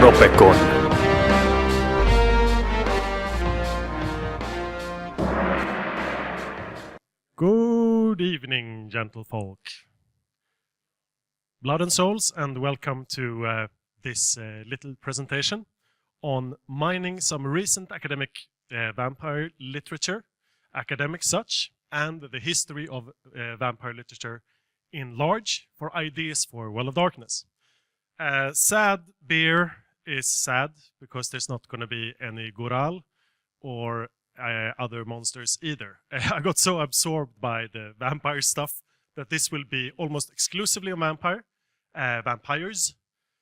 Ropecon. Good evening, gentlefolk. Blood and souls, and welcome to this little presentation on mining some recent academic vampire literature, academic such, and the history of vampire literature in large for ideas for Well of Darkness. Sad beer is sad because there's not going to be any Goral or other monsters either. I got so absorbed by the vampire stuff that this will be almost exclusively on vampires.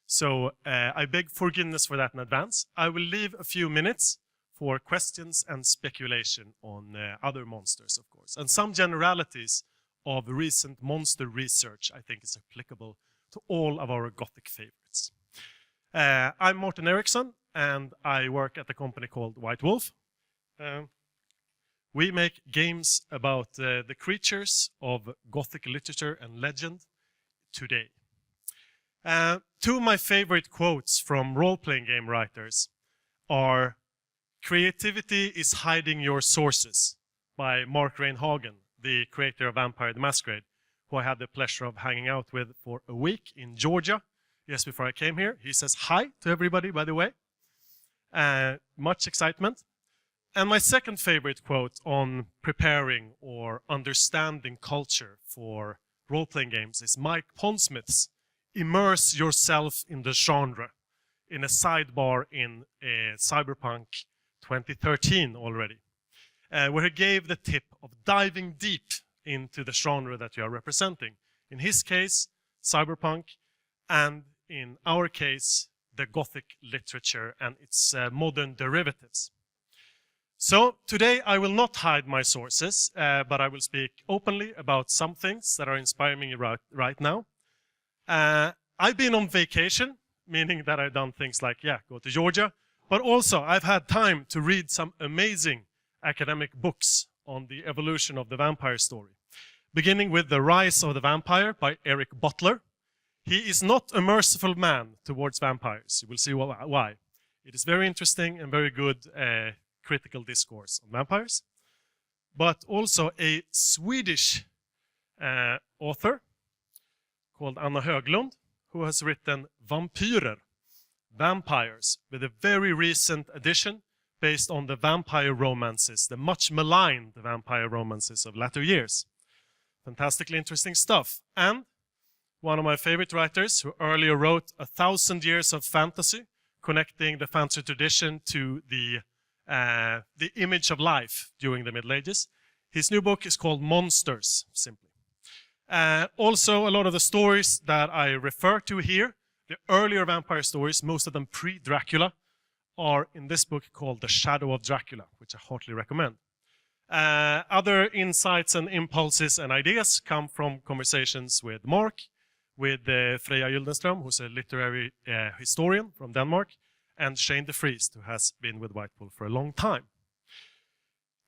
So I beg forgiveness for that in advance. I will leave a few minutes for questions and speculation on other monsters, of course. And some generalities of recent monster research I think is applicable to all of our Gothic favorites. I'm Martin Ericsson, and I work at a company called White Wolf. We make games about the creatures of Gothic literature and legend today. Two of my favorite quotes from role-playing game writers are "Creativity is hiding your sources" by Mark Rein-Hagen, the creator of Vampire the Masquerade, who I had the pleasure of hanging out with for a week in Georgia just before I came here. He says hi to everybody, by the way. Much excitement. And my second favorite quote on preparing or understanding culture for role-playing games is Mike Pondsmith's "Immerse yourself in the genre" in a sidebar in Cyberpunk 2013 already, where he gave the tip of diving deep into the genre that you are representing. In his case, Cyberpunk, and in our case, the Gothic literature and its modern derivatives. So today I will not hide my sources, but I will speak openly about some things that are inspiring me right now. I've been on vacation, meaning that I've done things like, go to Georgia, but also I've had time to read some amazing academic books on the evolution of the vampire story. Beginning with The Rise of the Vampire by Eric Butler. He is not a merciful man towards vampires. You will see why. It is very interesting and very good critical discourse on vampires. But also a Swedish author called Anna Höglund, who has written Vampyrer, Vampires, with a very recent edition based on the vampire romances, the much maligned vampire romances of latter years. Fantastically interesting stuff. And one of my favorite writers who earlier wrote 1,000 Years of Fantasy, connecting the fantasy tradition to the image of life during the Middle Ages. His new book is called Monsters, simply. Also, a lot of the stories that I refer to here, the earlier vampire stories, most of them pre-Dracula, are in this book called The Shadow of Dracula, which I heartily recommend. Other insights and impulses and ideas come from conversations with Mark, with Freya Gyldenström, who's a literary historian from Denmark, and Shane de Vries, who has been with White Wolf for a long time.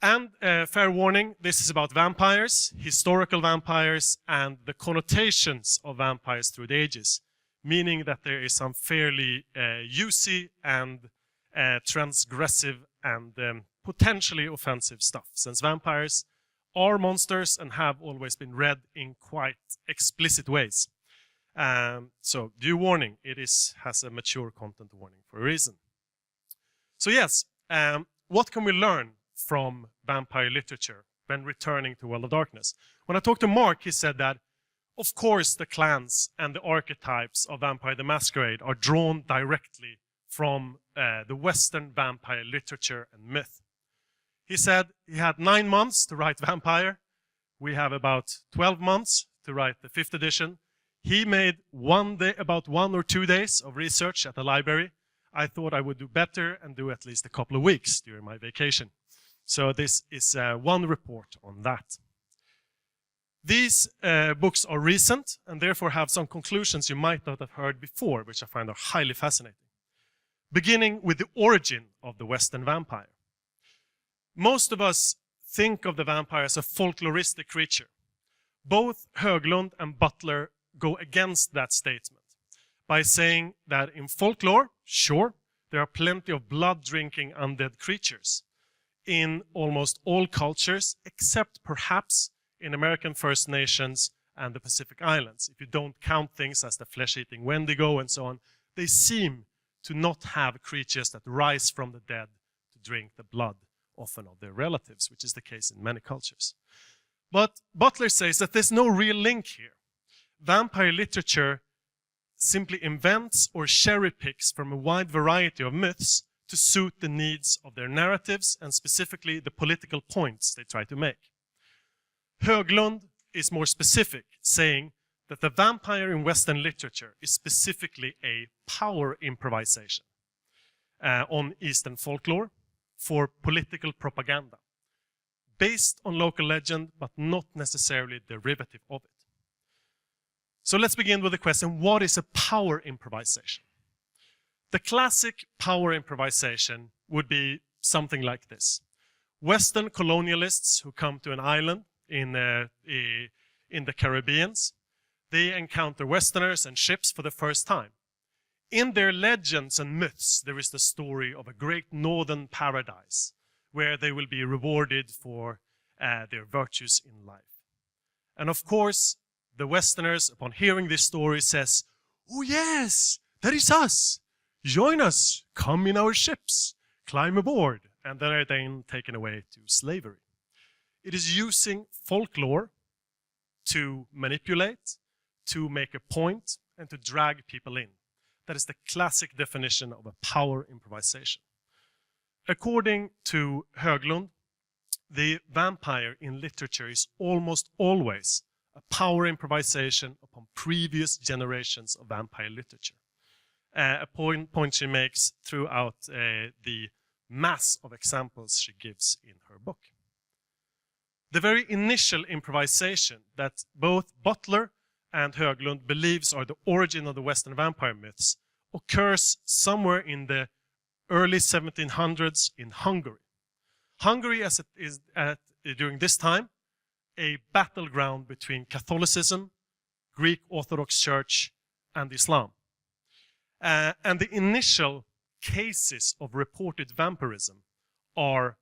And fair warning, this is about vampires, historical vampires, and the connotations of vampires through the ages, meaning that there is some fairly juicy and transgressive and potentially offensive stuff, since vampires are monsters and have always been read in quite explicit ways. So due warning, it has a mature content warning for a reason. So yes, what can we learn from vampire literature when returning to Well of Darkness? When I talked to Mark, he said that, of course, the clans and the archetypes of Vampire the Masquerade are drawn directly from the Western vampire literature and myth. He said he had 9 months to write Vampire. We have about 12 months to write the 5th edition. He made about 1 or 2 days of research at the library. I thought I would do better and do at least a couple of weeks during my vacation. So this is one report on that. These books are recent and therefore have some conclusions you might not have heard before, which I find are highly fascinating. Beginning with the origin of the Western vampire. Most of us think of the vampire as a folkloristic creature. Both Höglund and Butler go against that statement by saying that in folklore, sure, there are plenty of blood-drinking undead creatures in almost all cultures, except perhaps in American First Nations and the Pacific Islands. If you don't count things as the flesh-eating Wendigo and so on, they seem to not have creatures that rise from the dead to drink the blood, often of their relatives, which is the case in many cultures. But Butler says that there's no real link here. Vampire literature simply invents or cherry picks from a wide variety of myths to suit the needs of their narratives and specifically the political points they try to make. Höglund is more specific, saying that the vampire in Western literature is specifically a power improvisation on Eastern folklore for political propaganda, based on local legend, but not necessarily derivative of it. So let's begin with the question, what is a power improvisation? The classic power improvisation would be something like this. Western colonialists who come to an island in the Caribbean, they encounter Westerners and ships for the first time. In their legends and myths, there is the story of a great northern paradise where they will be rewarded for their virtues in life. And of course, the Westerners, upon hearing this story, says, "Oh yes, that is us. Join us, come in our ships, climb aboard," and then are then taken away to slavery. It is using folklore to manipulate, to make a point, and to drag people in. That is the classic definition of a power improvisation. According to Höglund, the vampire in literature is almost always a power improvisation upon previous generations of vampire literature. A point she makes throughout the mass of examples she gives in her book. The very initial improvisation that both Butler and Höglund believes are the origin of the Western vampire myths occurs somewhere in the early 1700s in Hungary. Hungary, as it is during this time, a battleground between Catholicism, Greek Orthodox Church, and Islam. And the initial cases of reported vampirism are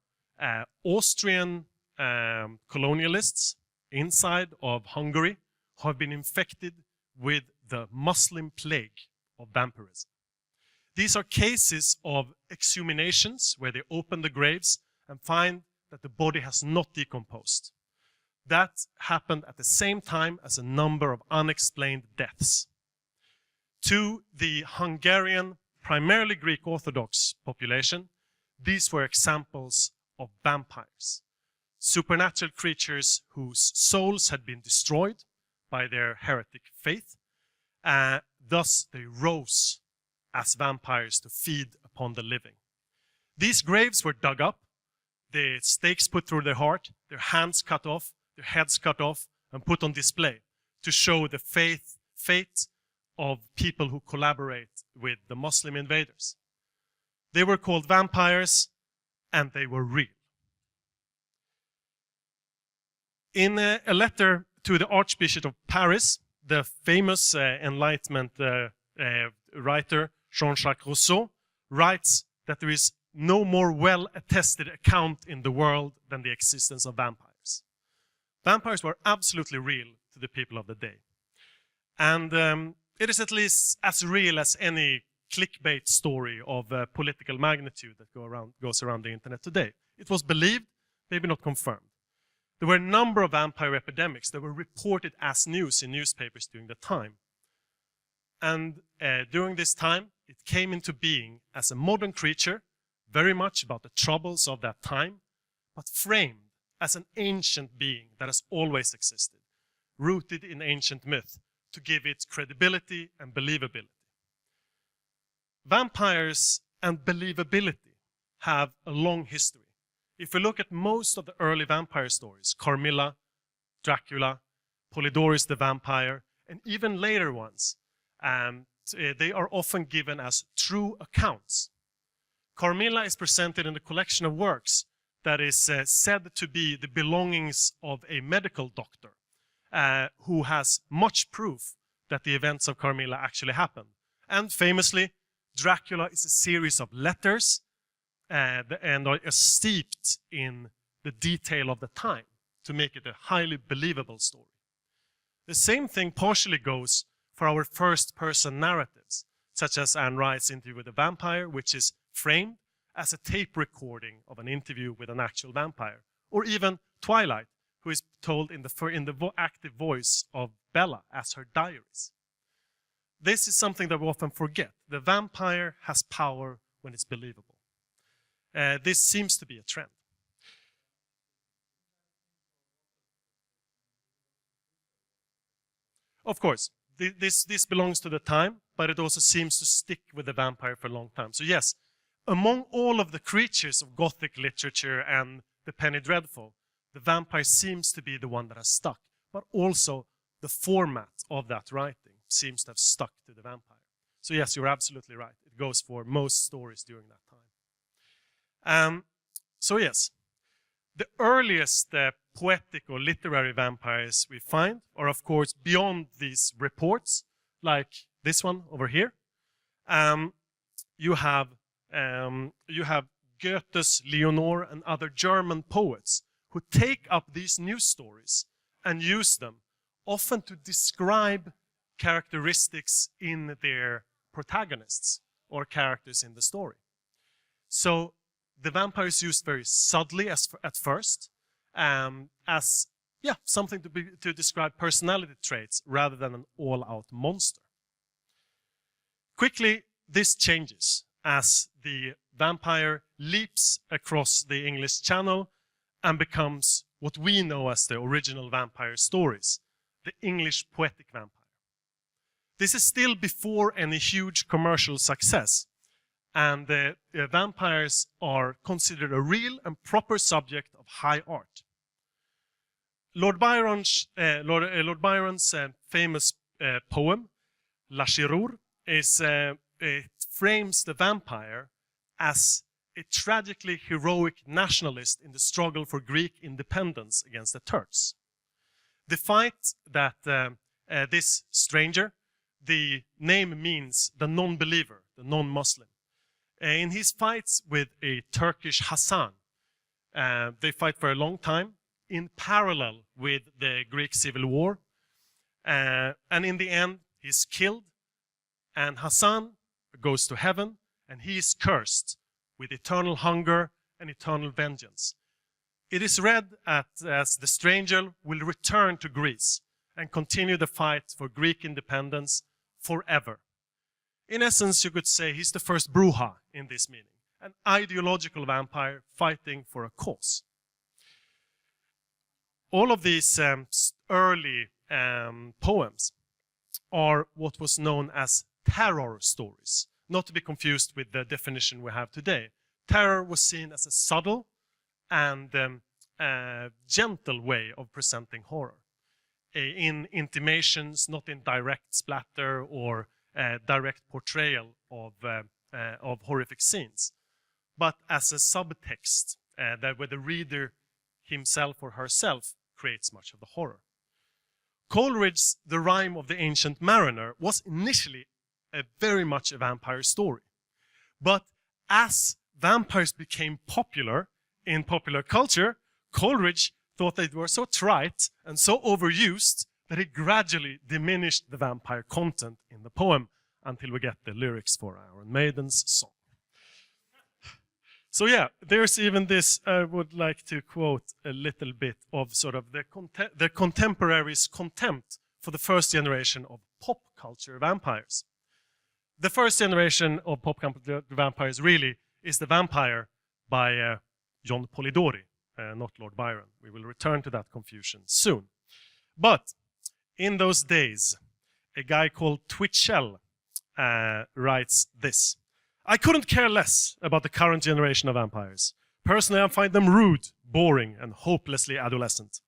Austrian colonialists inside of Hungary who have been infected with the Muslim plague of vampirism. These are cases of exhumations where they open the graves and find that the body has not decomposed. That happened at the same time as a number of unexplained deaths. To the Hungarian, primarily Greek Orthodox population, these were examples of vampires, supernatural creatures whose souls had been destroyed by their heretic faith. Thus, they rose as vampires to feed upon the living. These graves were dug up, the stakes put through their heart, their hands cut off, their heads cut off, and put on display to show the fate of people who collaborate with the Muslim invaders. They were called vampires, and they were real. In a letter to the Archbishop of Paris, the famous Enlightenment writer Jean-Jacques Rousseau writes that there is no more well-attested account in the world than the existence of vampires. Vampires were absolutely real to the people of the day. And it is at least as real as any clickbait story of political magnitude that goes around the internet today. It was believed, maybe not confirmed. There were a number of vampire epidemics that were reported as news in newspapers during the time. And during this time, it came into being as a modern creature, very much about the troubles of that time, but framed as an ancient being that has always existed, rooted in ancient myth, to give it credibility and believability. Vampires and believability have a long history. If we look at most of the early vampire stories, Carmilla, Dracula, Polydorus the vampire, and even later ones, they are often given as true accounts. Carmilla is presented in a collection of works that is said to be the belongings of a medical doctor who has much proof that the events of Carmilla actually happened. And famously, Dracula is a series of letters and are steeped in the detail of the time to make it a highly believable story. The same thing partially goes for our first-person narratives, such as Anne Rice's Interview with a Vampire, which is framed as a tape recording of an interview with an actual vampire, or even Twilight, who is told in the active voice of Bella as her diaries. This is something that we often forget. The vampire has power when it's believable. This seems to be a trend. Of course, this belongs to the time, but it also seems to stick with the vampire for a long time. So yes, among all of the creatures of Gothic literature and the Penny Dreadful, the vampire seems to be the one that has stuck, but also the format of that writing seems to have stuck to the vampire. So yes, you're absolutely right. It goes for most stories during that time. So yes, the earliest poetic or literary vampires we find are, of course, beyond these reports, like this one over here. You have Goethe's Leonore and other German poets who take up these news stories and use them, often to describe characteristics in their protagonists or characters in the story. So the vampire is used very subtly at first, as something to describe personality traits rather than an all-out monster. Quickly, this changes as the vampire leaps across the English Channel and becomes what we know as the original vampire stories, the English poetic vampire. This is still before any huge commercial success, and the vampires are considered a real and proper subject of high art. Lord Byron's famous poem, La Chirure, it frames the vampire as a tragically heroic nationalist in the struggle for Greek independence against the Turks. The fight that this stranger, the name means the non-believer, the non-Muslim. In his fights with a Turkish Hassan, they fight for a long time in parallel with the Greek Civil War. And in the end, he's killed, and Hassan goes to heaven, and he is cursed with eternal hunger and eternal vengeance. It is read as the stranger will return to Greece and continue the fight for Greek independence forever. In essence, you could say he's the first Bruja in this meaning, an ideological vampire fighting for a cause. All of these early poems are what was known as terror stories, not to be confused with the definition we have today. Terror was seen as a subtle and gentle way of presenting horror, in intimations, not in direct splatter or direct portrayal of horrific scenes, but as a subtext where the reader himself or herself creates much of the horror. Coleridge's The Rime of the Ancient Mariner was initially very much a vampire story. But as vampires became popular in popular culture, Coleridge thought they were so trite and so overused that he gradually diminished the vampire content in the poem until we get the lyrics for Iron Maiden's song. So yeah, there's even this, I would like to quote a little bit of sort of the contemporaries' contempt for the first generation of pop culture vampires. The first generation of pop culture vampires really is The Vampire by John Polidori, not Lord Byron. We will return to that confusion soon. But in those days, a guy called Twitchell writes this: I couldn't care less about the current generation of vampires. Personally, I find them rude, boring, and hopelessly adolescent.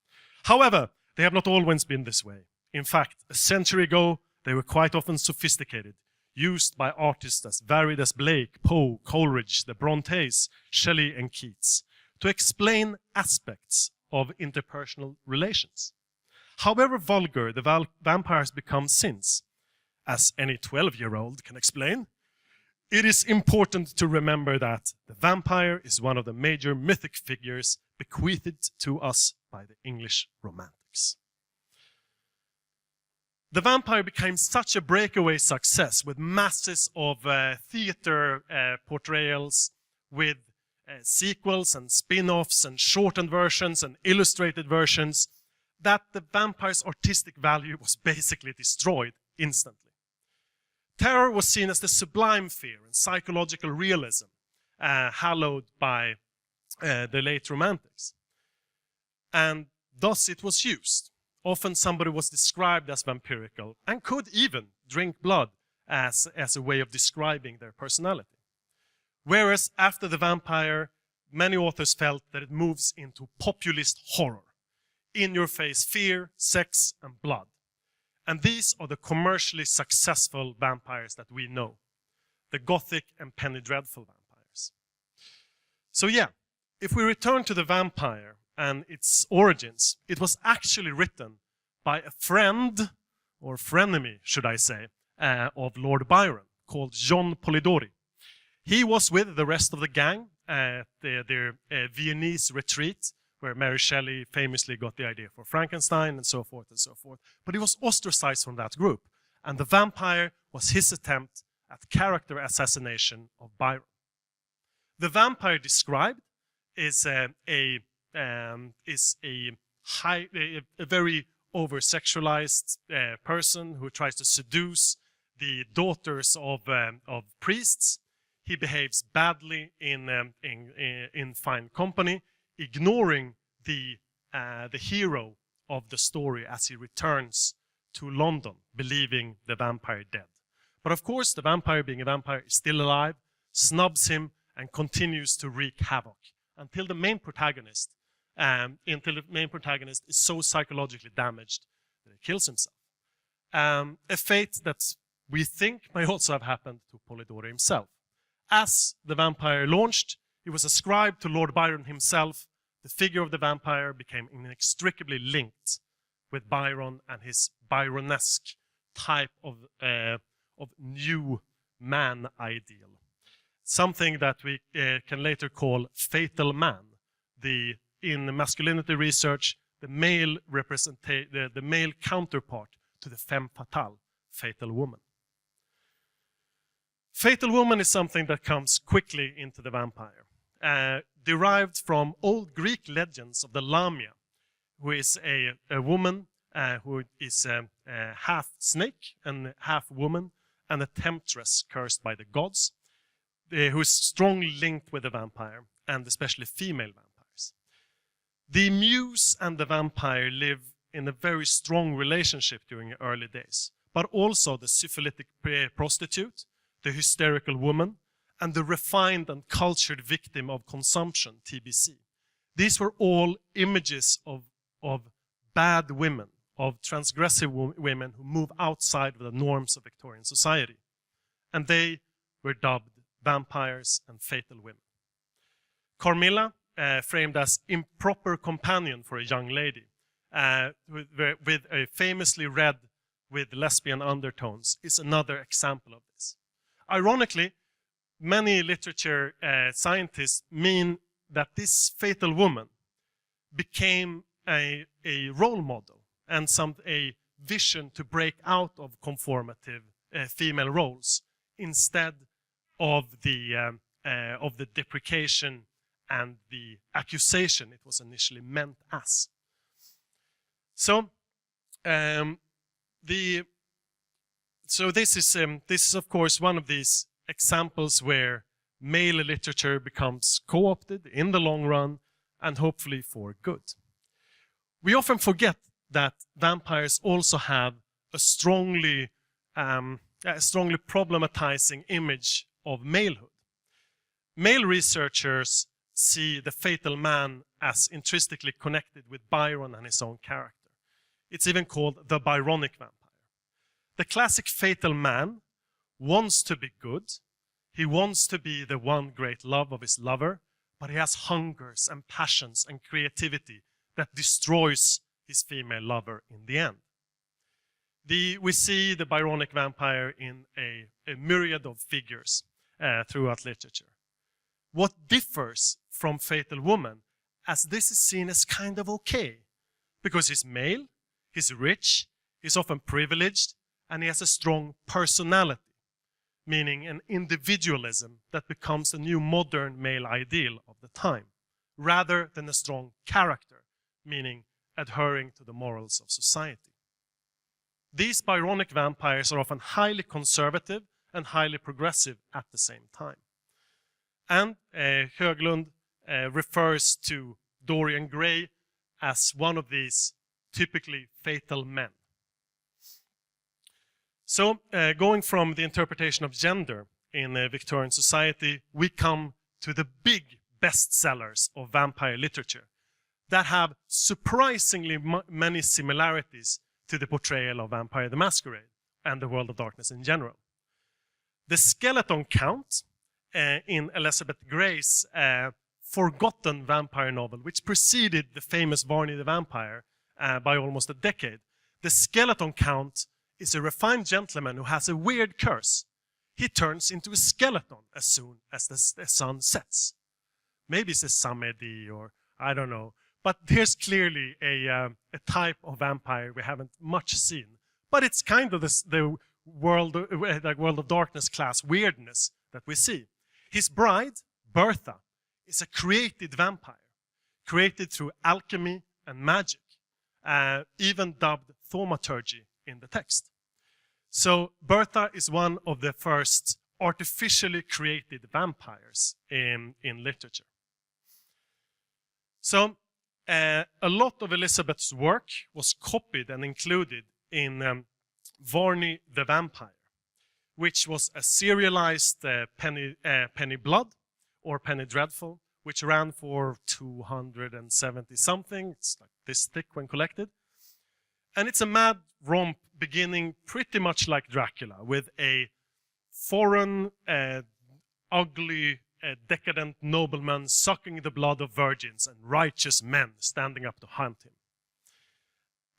However, they have not always been this way. In fact, a century ago, they were quite often sophisticated, used by artists as varied as Blake, Poe, Coleridge, the Brontes, Shelley, and Keats, to explain aspects of interpersonal relations. However vulgar the vampires become since, as any 12-year-old can explain, it is important to remember that the vampire is one of the major mythic figures bequeathed to us by the English Romantics. The vampire became such a breakaway success with masses of theater portrayals, with sequels and spin-offs and shortened versions and illustrated versions, that the vampire's artistic value was basically destroyed instantly. Terror was seen as the sublime fear and psychological realism, hallowed by the late Romantics. And thus it was used. Often somebody was described as vampirical and could even drink blood as a way of describing their personality. Whereas after the vampire, many authors felt that it moves into populist horror. In-your-face fear, sex, and blood. And these are the commercially successful vampires that we know. The Gothic and Penny Dreadful vampires. So yeah, if we return to the vampire and its origins, it was actually written by a friend, or frenemy, should I say, of Lord Byron, called John Polidori. He was with the rest of the gang at their Viennese retreat, where Mary Shelley famously got the idea for Frankenstein and so forth and so forth. But he was ostracized from that group. And the vampire was his attempt at character assassination of Byron. The vampire described is a very over-sexualized person who tries to seduce the daughters of priests. He behaves badly in fine company, ignoring the hero of the story as he returns to London, believing the vampire dead. But of course, the vampire, being a vampire, is still alive, snubs him, and continues to wreak havoc until the main protagonist is so psychologically damaged that he kills himself. A fate that we think may also have happened to Polidori himself. As the vampire launched, it was ascribed to Lord Byron himself. The figure of the vampire became inextricably linked with Byron and his Byronesque type of new man ideal. Something that we can later call fatal man. In masculinity research, the male counterpart to the femme fatale, fatal woman. Fatal woman is something that comes quickly into the vampire. Derived from old Greek legends of the Lamia, who is a woman who is half snake and half woman, and a temptress cursed by the gods, who is strongly linked with the vampire, and especially female vampires. The muse and the vampire live in a very strong relationship during the early days, but also the syphilitic prostitute, the hysterical woman, and the refined and cultured victim of consumption, TBC. These were all images of bad women, of transgressive women who move outside of the norms of Victorian society. And they were dubbed vampires and fatal women. Carmilla, framed as improper companion for a young lady, with a famously read with lesbian undertones, is another example of this. Ironically, many literature scientists mean that this fatal woman became a role model and a vision to break out of conformative female roles instead of the deprecation and the accusation it was initially meant as. So, this is of course one of these examples where male literature becomes co-opted in the long run and hopefully for good. We often forget that vampires also have a strongly problematizing image of malehood. Male researchers see the fatal man as intrinsically connected with Byron and his own character. It's even called the Byronic vampire. The classic fatal man wants to be good. He wants to be the one great love of his lover, but he has hungers and passions and creativity that destroys his female lover in the end. We see the Byronic vampire in a myriad of figures throughout literature. What differs from Fatal Woman, as this is seen as kind of okay, because he's male, he's rich, he's often privileged, and he has a strong personality, meaning an individualism that becomes a new modern male ideal of the time, rather than a strong character, meaning adhering to the morals of society. These Byronic vampires are often highly conservative and highly progressive at the same time. And Höglund refers to Dorian Gray as one of these typically fatal men. So going from the interpretation of gender in Victorian society, we come to the big bestsellers of vampire literature that have surprisingly many similarities to the portrayal of Vampire the Masquerade and the World of Darkness in general. The Skeleton Count in Elizabeth Gray's forgotten vampire novel, which preceded the famous Varney the Vampire by almost a decade. The Skeleton Count is a refined gentleman who has a weird curse. He turns into a skeleton as soon as the sun sets. Maybe it's a Samedi or I don't know. But there's clearly a type of vampire we haven't much seen. But it's kind of the World of Darkness class weirdness that we see. His bride, Bertha, is a created vampire, created through alchemy and magic, even dubbed thaumaturgy in the text. So Bertha is one of the first artificially created vampires in literature. So a lot of Elizabeth's work was copied and included in Varney the Vampire, which was a serialized Penny Blood or Penny Dreadful, which ran for 270 something. It's like this thick when collected. And it's a mad romp beginning pretty much like Dracula, with a foreign, ugly, decadent nobleman sucking the blood of virgins and righteous men standing up to hunt him.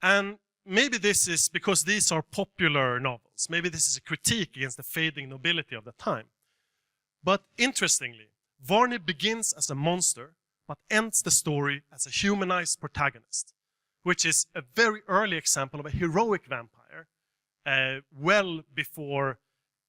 And maybe this is because these are popular novels. Maybe this is a critique against the fading nobility of the time. But interestingly, Varney begins as a monster, but ends the story as a humanized protagonist, which is a very early example of a heroic vampire, well before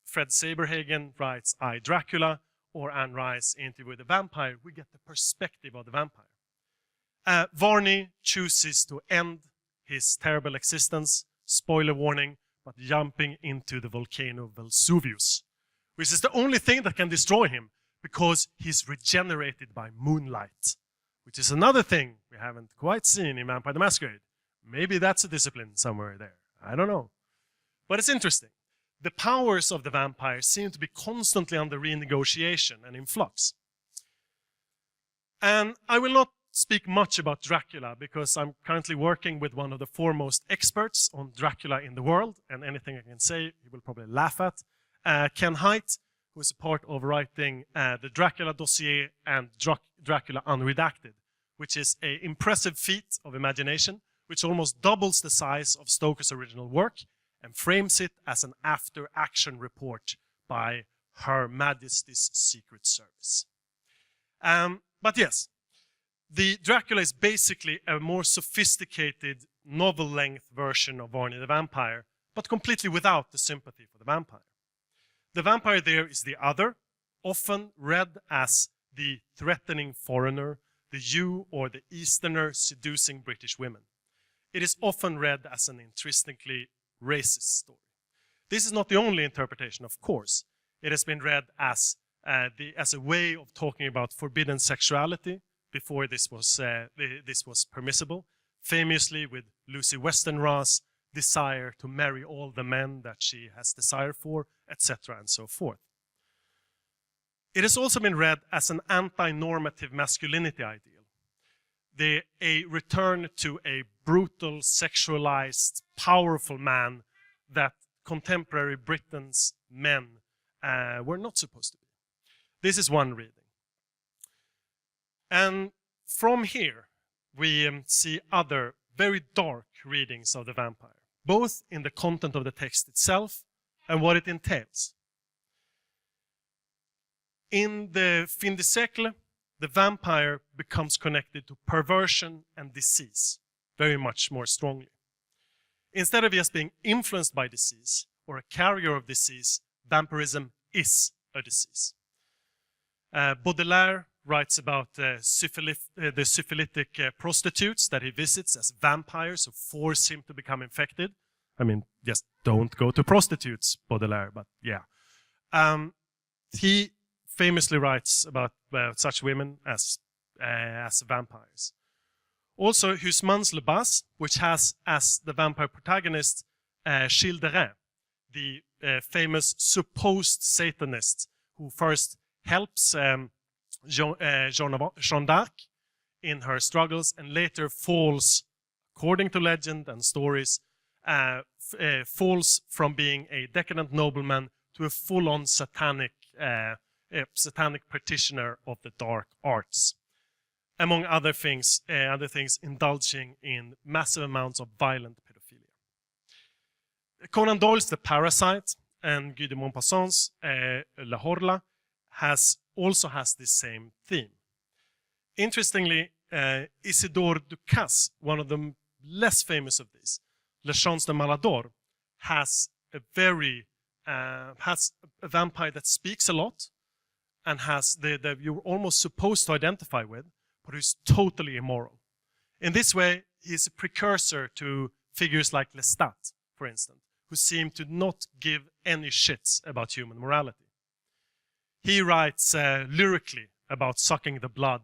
Fred Saberhagen writes I, Dracula, or Anne Rice Interview with the Vampire. We get the perspective of the vampire. Varney chooses to end his terrible existence, spoiler warning, but jumping into the volcano Vesuvius, which is the only thing that can destroy him, because he's regenerated by moonlight, which is another thing we haven't quite seen in Vampire the Masquerade. Maybe that's a discipline somewhere there. I don't know. But it's interesting. The powers of the vampire seem to be constantly under renegotiation and in flux. And I will not speak much about Dracula because I'm currently working with one of the foremost experts on Dracula in the world, and anything I can say he will probably laugh at. Ken Haidt, who is a part of writing the Dracula dossier and Dracula Unredacted, which is an impressive feat of imagination, which almost doubles the size of Stoker's original work and frames it as an after-action report by Her Majesty's Secret Service. But yes, the Dracula is basically a more sophisticated novel-length version of Varney the Vampire, but completely without the sympathy for the vampire. The vampire there is the other, often read as the threatening foreigner, the Jew or the Easterner seducing British women. It is often read as an intrinsically racist story. This is not the only interpretation, of course. It has been read as a way of talking about forbidden sexuality before this was permissible, famously with Lucy Westenra's desire to marry all the men that she has desire for, etc. and so forth. It has also been read as an anti-normative masculinity ideal. A return to a brutal, sexualized, powerful man that contemporary Britain's men were not supposed to be. This is one reading. And from here, we see other very dark readings of the vampire. both in the content of the text itself and what it entails. In the fin de siècle, the vampire becomes connected to perversion and disease very much more strongly. Instead of just being influenced by disease or a carrier of disease, vampirism is a disease. Baudelaire writes about the syphilitic prostitutes that he visits as vampires who force him to become infected. I mean, just don't go to prostitutes, Baudelaire, but yeah. He famously writes about such women as vampires. Also, Huysmans Le Bas, which has as the vampire protagonist Gilles de Reims, the famous supposed Satanist who first helps Jeanne d'Arc in her struggles and later falls, according to legend and stories, falls from being a decadent nobleman to a full-on satanic practitioner of the dark arts. Among other things, indulging in massive amounts of violent pedophilia. Conan Doyle's The Parasite and Guy de Maupassant's La Horla also has the same theme. Interestingly, Isidore Ducasse, one of the less famous of these, Le Chance de Malador, has a vampire that speaks a lot and has that you're almost supposed to identify with, but who's totally immoral. In this way, he's a precursor to figures like Lestat, for instance, who seem to not give any shits about human morality. He writes lyrically about sucking the blood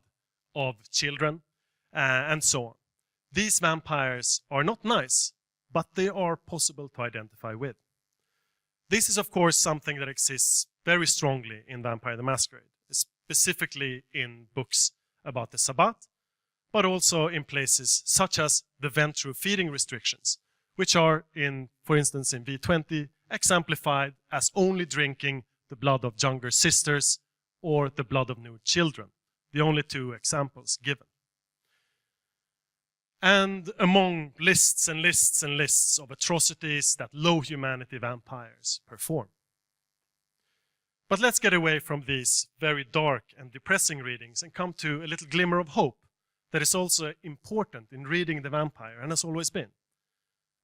of children and so on. These vampires are not nice, but they are possible to identify with. This is, of course, something that exists very strongly in Vampire the Masquerade, specifically in books about the Sabbat, but also in places such as the Ventrue feeding restrictions, which are, for instance, in V20, exemplified as only drinking the blood of younger sisters or the blood of new children, the only two examples given. And among lists and lists and lists of atrocities that low humanity vampires perform. But let's get away from these very dark and depressing readings and come to a little glimmer of hope that is also important in reading the vampire and has always been.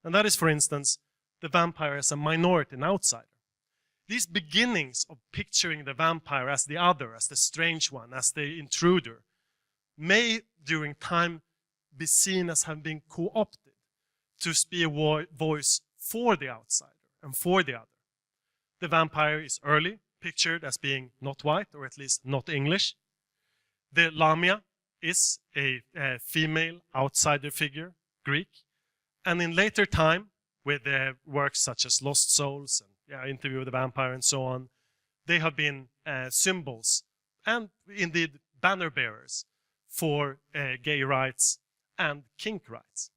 And that is, for instance, the vampire as a minority and outsider. These beginnings of picturing the vampire as the other, as the strange one, as the intruder, may, during time, be seen as having been co-opted to be a voice for the outsider and for the other. The vampire is early pictured as being not white, or at least not English. The Lamia is a female outsider figure, Greek. And in later time, with works such as Lost Souls and Interview with the Vampire and so on, they have been symbols and indeed banner bearers for gay rights and kink rights.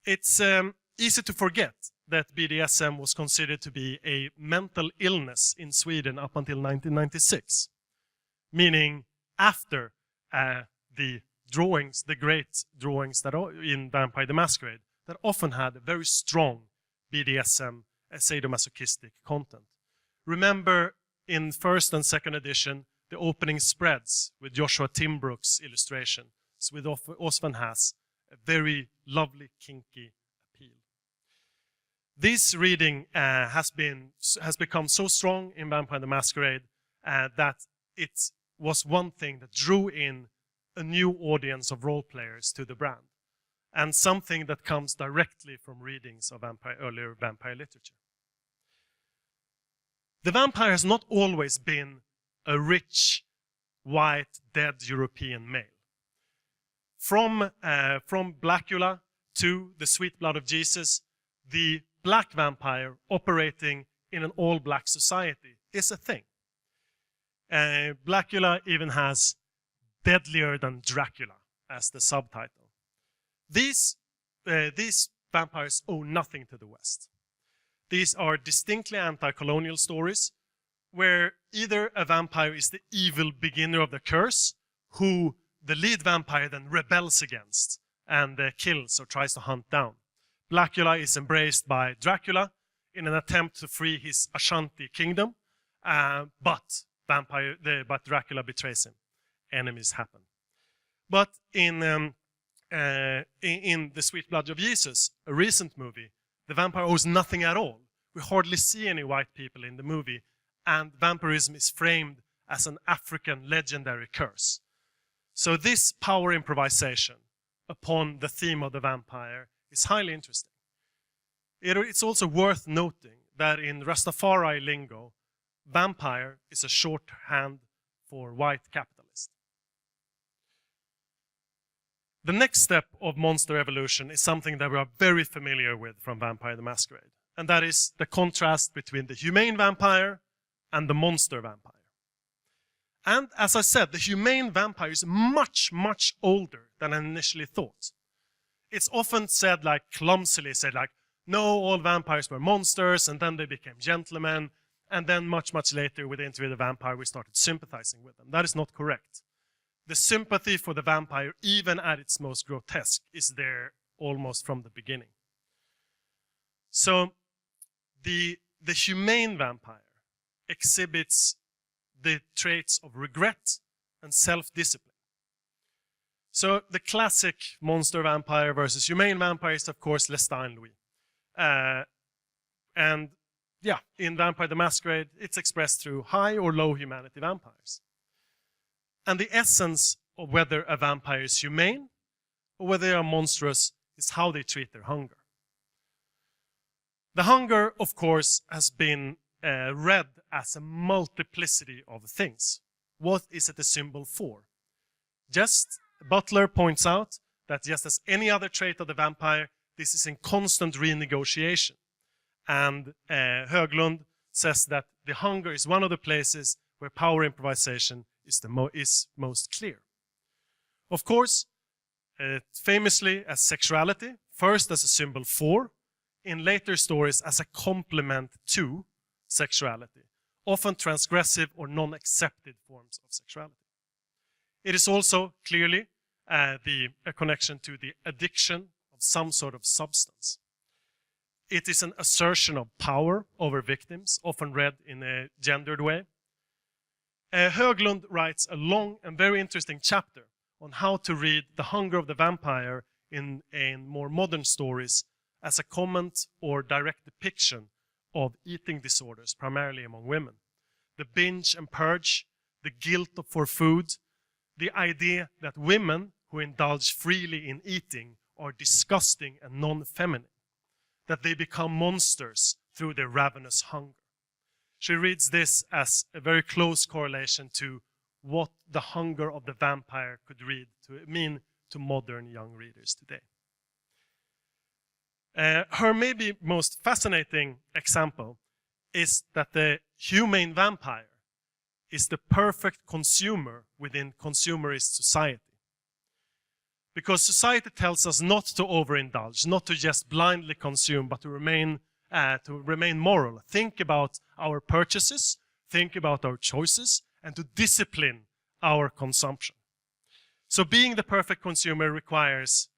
It's easy to forget that BDSM was considered to be a mental illness in Sweden up until 1996, meaning after the drawings, the great drawings that are in Vampire the Masquerade, that often had a very strong BDSM sadomasochistic content. Remember in first and second edition, the opening spreads with Joshua Timbrook's illustration, which often has a very lovely kinky appeal. This reading has become so strong in Vampire the Masquerade that it was one thing that drew in a new audience of role players to the brand, and something that comes directly from readings of earlier vampire literature. The vampire has not always been a rich, white, dead European male. From Blackula to the Sweet Blood of Jesus, the black vampire operating in an all-black society is a thing. Blackula even has Deadlier Than Dracula as the subtitle. These vampires owe nothing to the West. These are distinctly anti-colonial stories where either a vampire is the evil beginner of the curse, who the lead vampire then rebels against and kills or tries to hunt down. Blackula is embraced by Dracula in an attempt to free his Ashanti kingdom, but Dracula betrays him. Enemies happen. But in The Sweet Blood of Jesus, a recent movie, the vampire owes nothing at all. We hardly see any white people in the movie, and vampirism is framed as an African legendary curse. So this power improvisation upon the theme of the vampire is highly interesting. It's also worth noting that in Rastafari lingo, vampire is a shorthand for white capitalist. The next step of monster evolution is something that we are very familiar with from Vampire the Masquerade, and that is the contrast between the humane vampire and the monster vampire. And as I said, the humane vampire is much, much older than I initially thought. It's often said, like clumsily said, like, no, all vampires were monsters, and then they became gentlemen, and then much, much later with Interview with the Vampire, we started sympathizing with them. That is not correct. The sympathy for the vampire, even at its most grotesque, is there almost from the beginning. So the humane vampire exhibits the traits of regret and self-discipline. So the classic monster vampire versus humane vampire is, of course, Lestat and Louis. And yeah, in Vampire the Masquerade, it's expressed through high or low humanity vampires. And the essence of whether a vampire is humane or whether they are monstrous is how they treat their hunger. The hunger, of course, has been read as a multiplicity of things. What is it a symbol for? Butler points out that just as any other trait of the vampire, this is in constant renegotiation. And Höglund says that the hunger is one of the places where power improvisation is most clear. Of course, famously as sexuality, first as a symbol for, in later stories as a complement to sexuality, often transgressive or non-accepted forms of sexuality. It is also clearly a connection to the addiction of some sort of substance. It is an assertion of power over victims, often read in a gendered way. Höglund writes a long and very interesting chapter on how to read the hunger of the vampire in more modern stories as a comment or direct depiction of eating disorders, primarily among women. The binge and purge, the guilt for food, the idea that women who indulge freely in eating are disgusting and non-feminine, that they become monsters through their ravenous hunger. She reads this as a very close correlation to what the hunger of the vampire could mean to modern young readers today. Her maybe most fascinating example is that the humane vampire is the perfect consumer within consumerist society. Because society tells us not to overindulge, not to just blindly consume, but to remain moral. Think about our purchases, think about our choices, and to discipline our consumption. So being the perfect consumer requires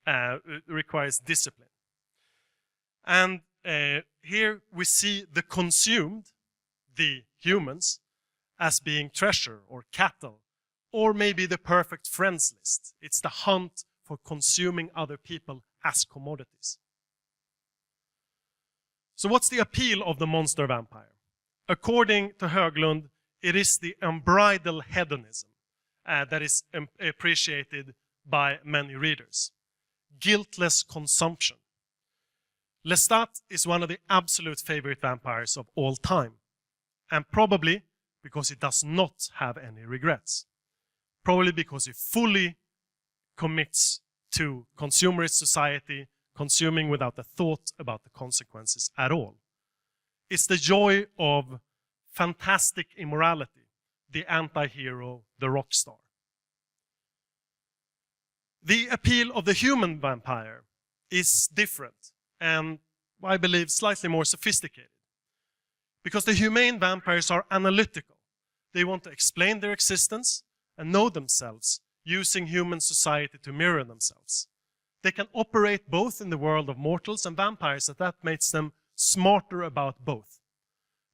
discipline. And here we see the consumed, the humans, as being treasure or cattle, or maybe the perfect friends list. It's the hunt for consuming other people as commodities. So what's the appeal of the monster vampire? According to Höglund, it is the unbridled hedonism that is appreciated by many readers. Guiltless consumption. Lestat is one of the absolute favorite vampires of all time, and probably because he does not have any regrets. Probably because he fully commits to consumerist society, consuming without a thought about the consequences at all. It's the joy of fantastic immorality, the anti-hero, the rock star. The appeal of the human vampire is different and, I believe, slightly more sophisticated. Because the humane vampires are analytical. They want to explain their existence and know themselves, using human society to mirror themselves. they can operate both in the world of mortals and vampires, that makes them smarter about both.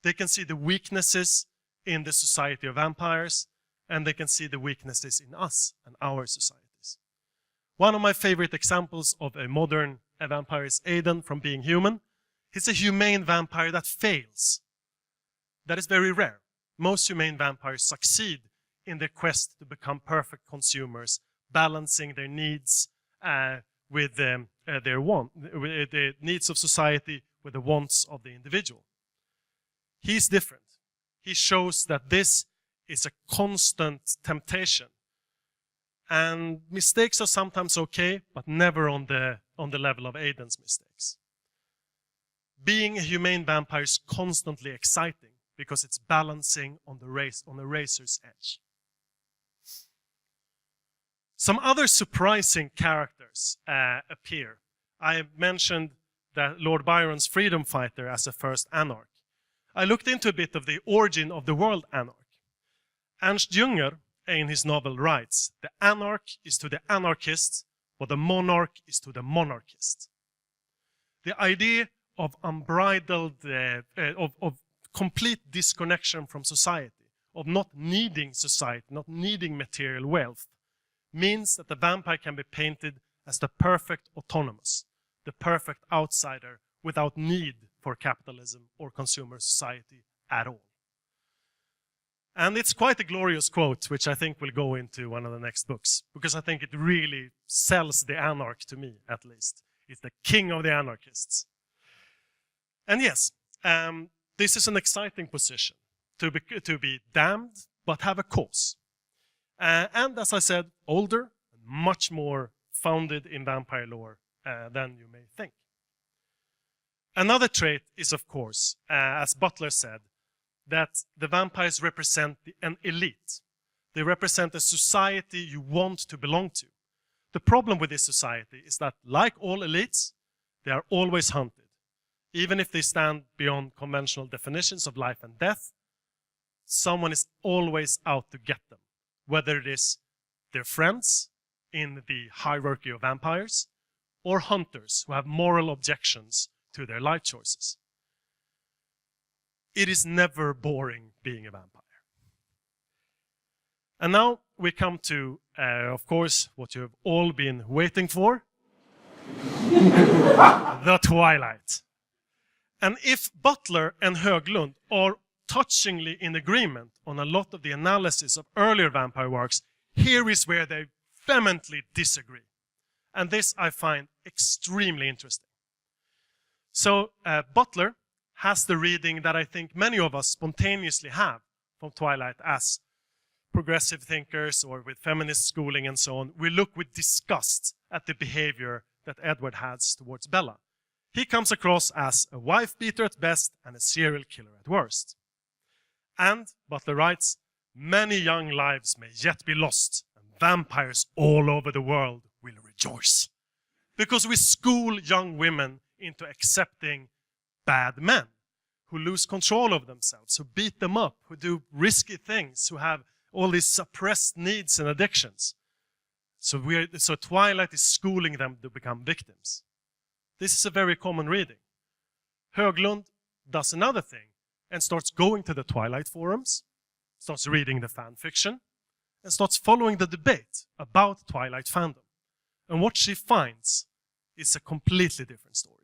They can see the weaknesses in the society of vampires, and they can see the weaknesses in us and our societies. One of my favorite examples of a modern vampire is Aiden from Being Human. He's a humane vampire that fails. That is very rare. Most humane vampires succeed in their quest to become perfect consumers, balancing their needs with the needs of society with the wants of the individual. He's different. He shows that this is a constant temptation. And mistakes are sometimes okay, but never on the level of Aiden's mistakes. Being a humane vampire is constantly exciting because it's balancing on the razor's edge. Some other surprising characters appear. I mentioned that Lord Byron's freedom fighter as a first anarch. I looked into a bit of the origin of the word anarch. Ernst Jünger, in his novel, writes, "The anarch is to the anarchist what the monarch is to the monarchist." The idea of unbridled, of complete disconnection from society, of not needing society, not needing material wealth, means that the vampire can be painted as the perfect autonomous, the perfect outsider without need for capitalism or consumer society at all. And it's quite a glorious quote, which I think will go into one of the next books, because I think it really sells the anarch to me, at least. It's the king of the anarchists. And yes, this is an exciting position, to be damned, but have a cause. And as I said, older, and much more founded in vampire lore than you may think. Another trait is, of course, as Butler said, that the vampires represent an elite. They represent a society you want to belong to. The problem with this society is that, like all elites, they are always hunted. Even if they stand beyond conventional definitions of life and death, someone is always out to get them. Whether it is their friends in the hierarchy of vampires, or hunters who have moral objections to their life choices. It is never boring being a vampire. And now we come to, of course, what you have all been waiting for. The Twilight. And if Butler and Höglund are touchingly in agreement on a lot of the analysis of earlier vampire works, here is where they vehemently disagree. And this I find extremely interesting. So Butler has the reading that I think many of us spontaneously have from Twilight as progressive thinkers or with feminist schooling and so on. We look with disgust at the behavior that Edward has towards Bella. He comes across as a wife beater at best and a serial killer at worst. And, Butler writes, many young lives may yet be lost, and vampires all over the world will rejoice. Because we school young women into accepting bad men who lose control of themselves, who beat them up, who do risky things, who have all these suppressed needs and addictions. So Twilight is schooling them to become victims. This is a very common reading. Höglund does another thing and starts going to the Twilight forums, starts reading the fan fiction, and starts following the debate about Twilight fandom. And what she finds is a completely different story.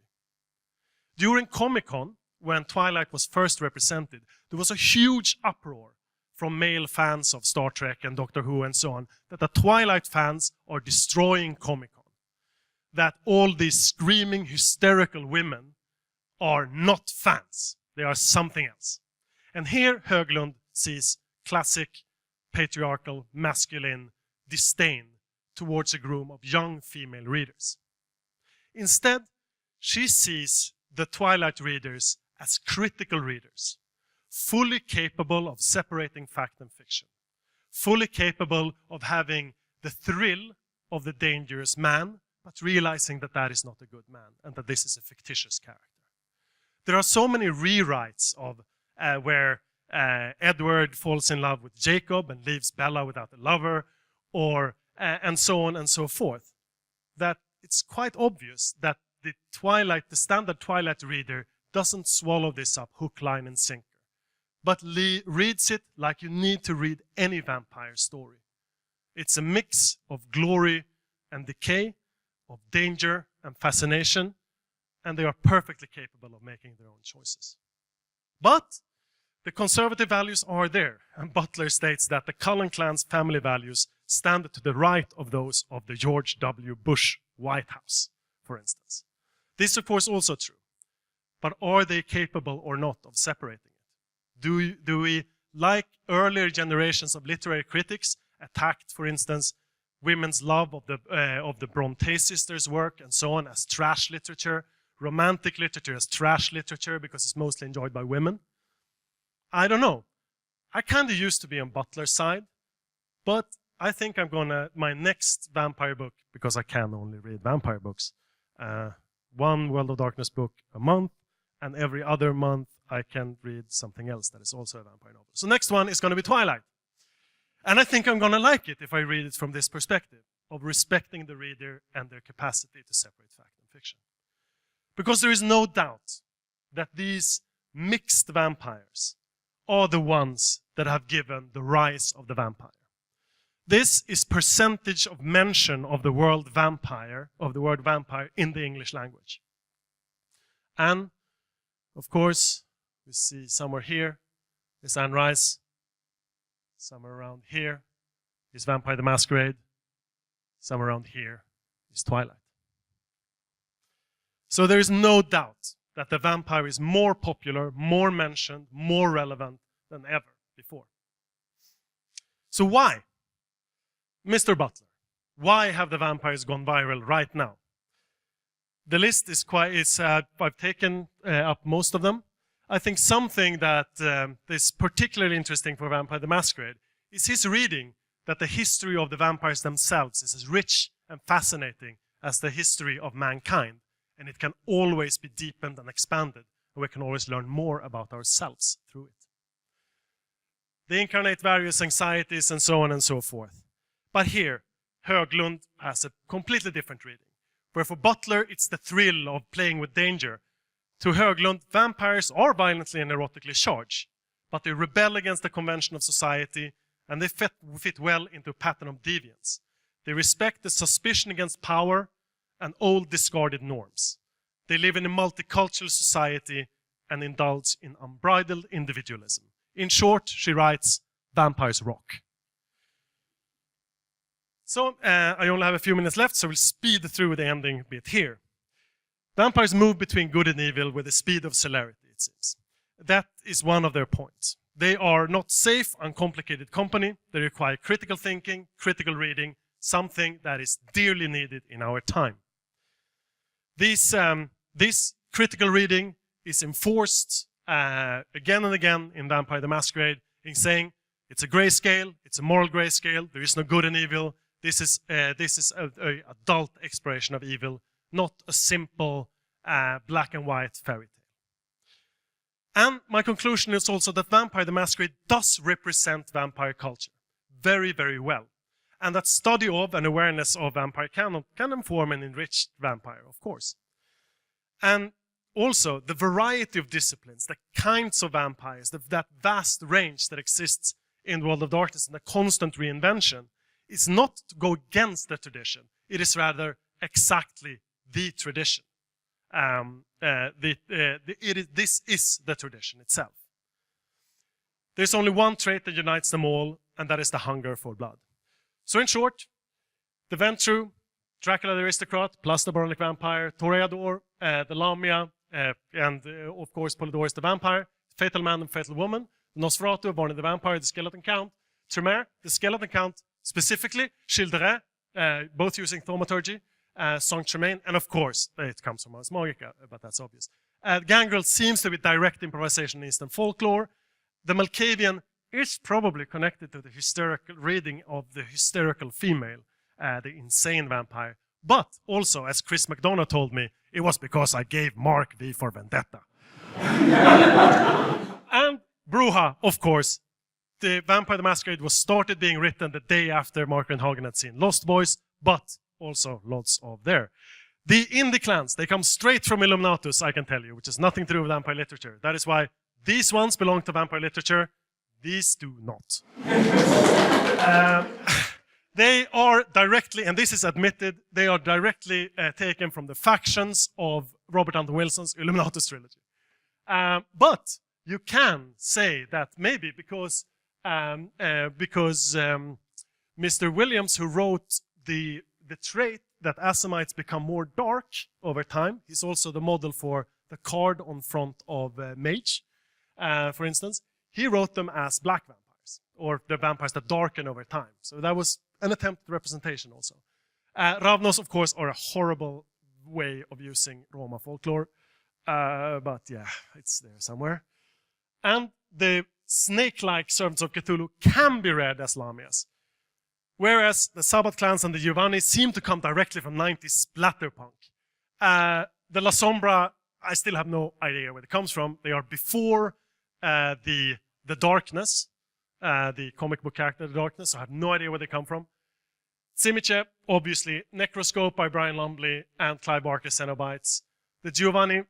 During Comic-Con, when Twilight was first represented, there was a huge uproar from male fans of Star Trek and Doctor Who and so on, that the Twilight fans are destroying Comic-Con. That all these screaming, hysterical women are not fans. They are something else. And here Höglund sees classic patriarchal, masculine disdain towards a group of young female readers. Instead, she sees the Twilight readers as critical readers, fully capable of separating fact and fiction, fully capable of having the thrill of the dangerous man, but realizing that that is not a good man and that this is a fictitious character. There are so many rewrites of where Edward falls in love with Jacob and leaves Bella without a lover, or and so on and so forth, that it's quite obvious that the standard Twilight reader doesn't swallow this up hook, line, and sinker, but reads it like you need to read any vampire story. It's a mix of glory and decay, of danger and fascination, and they are perfectly capable of making their own choices. But the conservative values are there, and Butler states that the Cullen clan's family values stand to the right of those of the George W. Bush White House, for instance. This is, of course, also true. But are they capable or not of separating it? Do we, like earlier generations of literary critics, attacked, for instance, women's love of the Bronte sisters' work and so on as trash literature, romantic literature as trash literature because it's mostly enjoyed by women? I don't know. I kind of used to be on Butler's side, but I think my next vampire book, because I can only read vampire books, one World of Darkness book a month, and every other month I can read something else that is also a vampire novel. So next one is going to be Twilight. And I think I'm going to like it if I read it from this perspective, of respecting the reader and their capacity to separate fact and fiction. Because there is no doubt that these mixed vampires are the ones that have given the rise of the vampire. This is percentage of mention of the word vampire in the English language. And, of course, we see somewhere here is Anne Rice. Somewhere around here is Vampire the Masquerade. Somewhere around here is Twilight. So there is no doubt that the vampire is more popular, more mentioned, more relevant than ever before. So why? Mr. Butler, why have the vampires gone viral right now? The list is I've taken up most of them. I think something that is particularly interesting for Vampire the Masquerade is his reading that the history of the vampires themselves is as rich and fascinating as the history of mankind, and it can always be deepened and expanded, and we can always learn more about ourselves through it. They incarnate various anxieties and so on and so forth. But here, Höglund has a completely different reading, where for Butler it's the thrill of playing with danger. To Höglund, vampires are violently and erotically charged, but they rebel against the convention of society, and they fit well into a pattern of deviance. They respect the suspicion against power and old discarded norms. They live in a multicultural society and indulge in unbridled individualism. In short, she writes, vampires rock. So I only have a few minutes left, so we'll speed through the ending bit here. Vampires move between good and evil with the speed of celerity, it seems. That is one of their points. They are not safe, uncomplicated company. They require critical thinking, critical reading, something that is dearly needed in our time. This critical reading is enforced again and again in Vampire the Masquerade, in saying it's a grayscale, it's a moral grayscale, there is no good and evil. This is an adult exploration of evil, not a simple black and white fairy tale. And my conclusion is also that Vampire the Masquerade does represent vampire culture very, very well. And that study of and awareness of vampire canon can inform and enrich vampire, of course. And also the variety of disciplines, the kinds of vampires, that vast range that exists in the World of Darkness and the constant reinvention is not to go against the tradition. It is rather exactly the tradition. This is the tradition itself. There's only one trait that unites them all, and that is the hunger for blood. So in short, the Ventrue, Dracula the Aristocrat, plus the Boronic Vampire, Toreador, the Lamia, and of course Polydorus the Vampire, Fatal Man and Fatal Woman, Nosferatu, Barney the Vampire, the Skeleton Count, Tremere, the Skeleton Count specifically, Childeret, both using thaumaturgy, Saint-Germain, and of course, it comes from Ars Magica, but that's obvious. Gangrel seems to be direct improvisation in Eastern folklore. The Malkavian is probably connected to the hysterical reading of the hysterical female, the insane vampire. But also, as Chris McDonough told me, it was because I gave Mark V for Vendetta. And Bruja, of course. The Vampire the Masquerade was started being written the day after Mark and Hagen had seen Lost Boys, but also lots of there. The indie clans, they come straight from Illuminatus, I can tell you, which has nothing to do with vampire literature. That is why these ones belong to vampire literature, these do not. They are directly, and this is admitted, they are directly taken from the factions of Robert Anton Wilson's Illuminatus trilogy. But you can say that maybe because Mr. Williams, who wrote the trait that Assamites become more dark over time, he's also the model for the card on front of Mage, for instance. He wrote them as black vampires, or the vampires that darken over time. So that was an attempt at representation also. Ravnos, of course, are a horrible way of using Roma folklore, but yeah, it's there somewhere. And the snake-like servants of Cthulhu can be read as Lamias, whereas the Sabbath clans and the Giovanni seem to come directly from 90s splatterpunk. The La Sombra, I still have no idea where it comes from. They are before the Darkness, the comic book character, The Darkness, so I have no idea where they come from. Simice, obviously, Necroscope by Brian Lumley and Clive Barker's Cenobites. The Giovanni,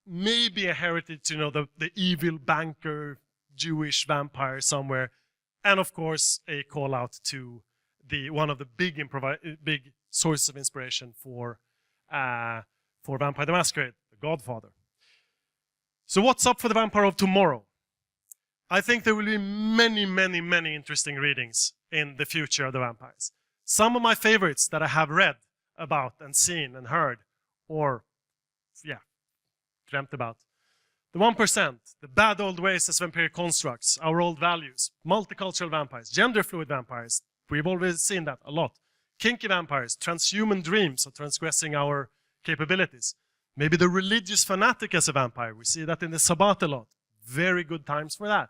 maybe a heritage, you know, the evil banker, Jewish vampire somewhere. And of course, a call out to one of the big sources of inspiration for Vampire the Masquerade, The Godfather. So what's up for the Vampire of tomorrow? I think there will be many, many, many interesting readings in the future of the vampires. Some of my favorites that I have read about and seen and heard, or, yeah, dreamt about. The 1%, the bad old ways as vampiric constructs, our old values, multicultural vampires, gender fluid vampires, we've already seen that a lot. Kinky vampires, transhuman dreams of transgressing our capabilities. Maybe the religious fanatic as a vampire, we see that in the Sabbat a lot. Very good times for that.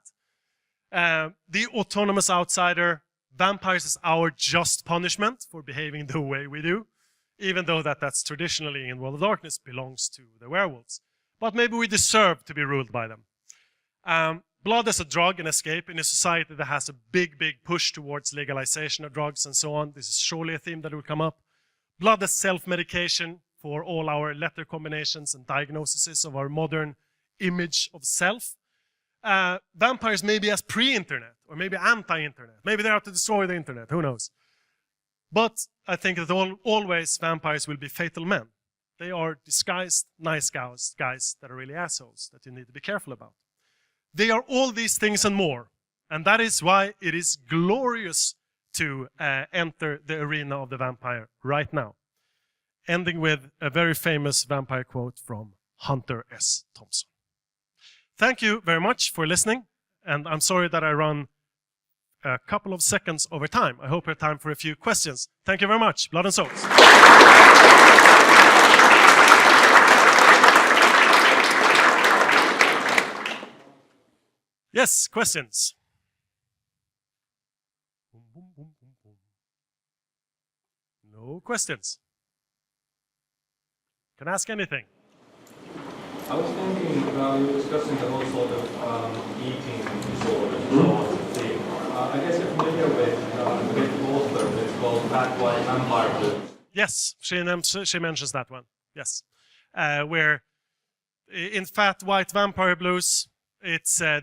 The autonomous outsider, vampires as our just punishment for behaving the way we do, even though that's traditionally in World of Darkness belongs to the werewolves. But maybe we deserve to be ruled by them. Blood as a drug and escape in a society that has a big, big push towards legalization of drugs and so on. This is surely a theme that will come up. Blood as self-medication for all our letter combinations and diagnoses of our modern image of self. Vampires maybe as pre-internet, or maybe anti-internet. Maybe they're out to destroy the internet, who knows? But I think that always vampires will be fatal men. They are disguised nice guys that are really assholes that you need to be careful about. They are all these things and more. And that is why it is glorious to enter the arena of the vampire right now. Ending with a very famous vampire quote from Hunter S. Thompson. Thank you very much for listening. And I'm sorry that I run a couple of seconds over time. I hope we have time for a few questions. Thank you very much. Blood and Souls. Yes, questions? No questions. Can ask anything. I was thinking, you were discussing the whole sort of eating disorder and so on thing. I guess you're familiar with a bit author, it's called Fat White Vampire Blues. Yes, she mentions that one. Yes. Where in Fat White Vampire Blues, it's a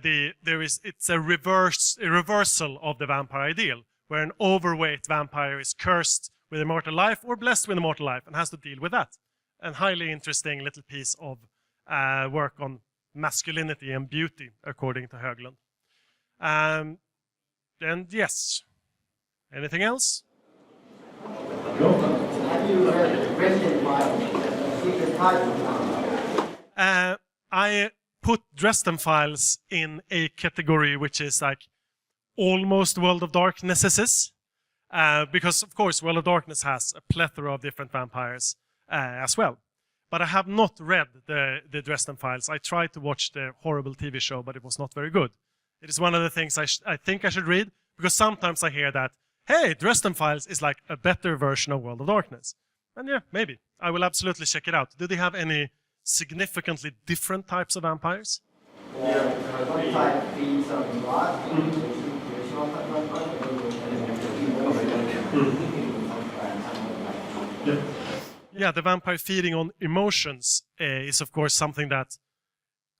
reversal of the vampire ideal, where an overweight vampire is cursed with immortal life or blessed with immortal life and has to deal with that. A highly interesting little piece of work on masculinity and beauty, according to Höglund. And yes, anything else? Have you read Dresden Files, Secret Title? I put Dresden Files in a category which is like almost World of Darknesses, because of course World of Darkness has a plethora of different vampires as well. But I have not read the Dresden Files. I tried to watch the horrible TV show, but it was not very good. It is one of the things I think I should read, because sometimes I hear that, hey, Dresden Files is like a better version of World of Darkness. And yeah, maybe. I will absolutely check it out. Do they have any significantly different types of vampires? Yeah, one type feeds on blood, Yeah, the vampire feeding on emotions is, of course, something that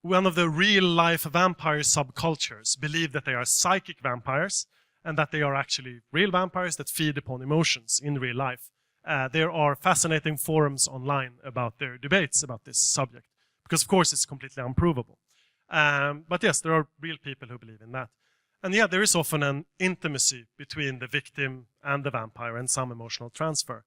one of the real-life vampire subcultures believe that they are psychic vampires and that they are actually real vampires that feed upon emotions in real life. There are fascinating forums online about their debates about this subject, because, of course, it's completely unprovable. But yes, there are real people who believe in that. And yeah, there is often an intimacy between the victim and the vampire and some emotional transfer.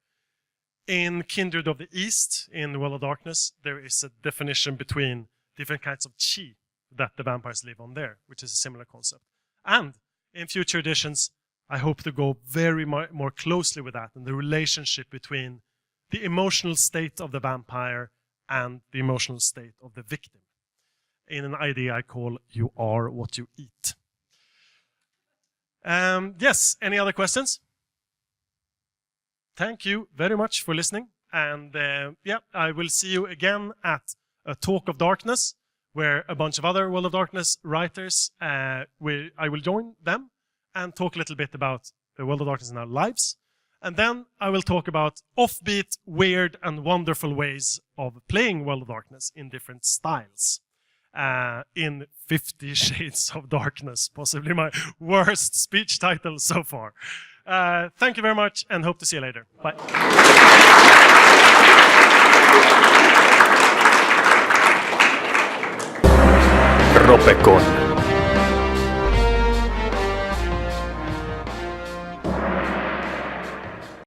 In Kindred of the East, in World of Darkness, there is a definition between different kinds of chi that the vampires live on there, which is a similar concept. And in future editions, I hope to go very more closely with that and the relationship between the emotional state of the vampire and the emotional state of the victim, in an idea I call "you are what you eat." Yes, any other questions? Thank you very much for listening. And yeah, I will see you again at a Talk of Darkness, where a bunch of other World of Darkness writers, I will join them and talk a little bit about the World of Darkness in our lives. And then I will talk about offbeat, weird, and wonderful ways of playing World of Darkness in different styles. In 50 Shades of Darkness, possibly my worst speech title so far. Thank you very much and hope to see you later. Bye. Ropecon.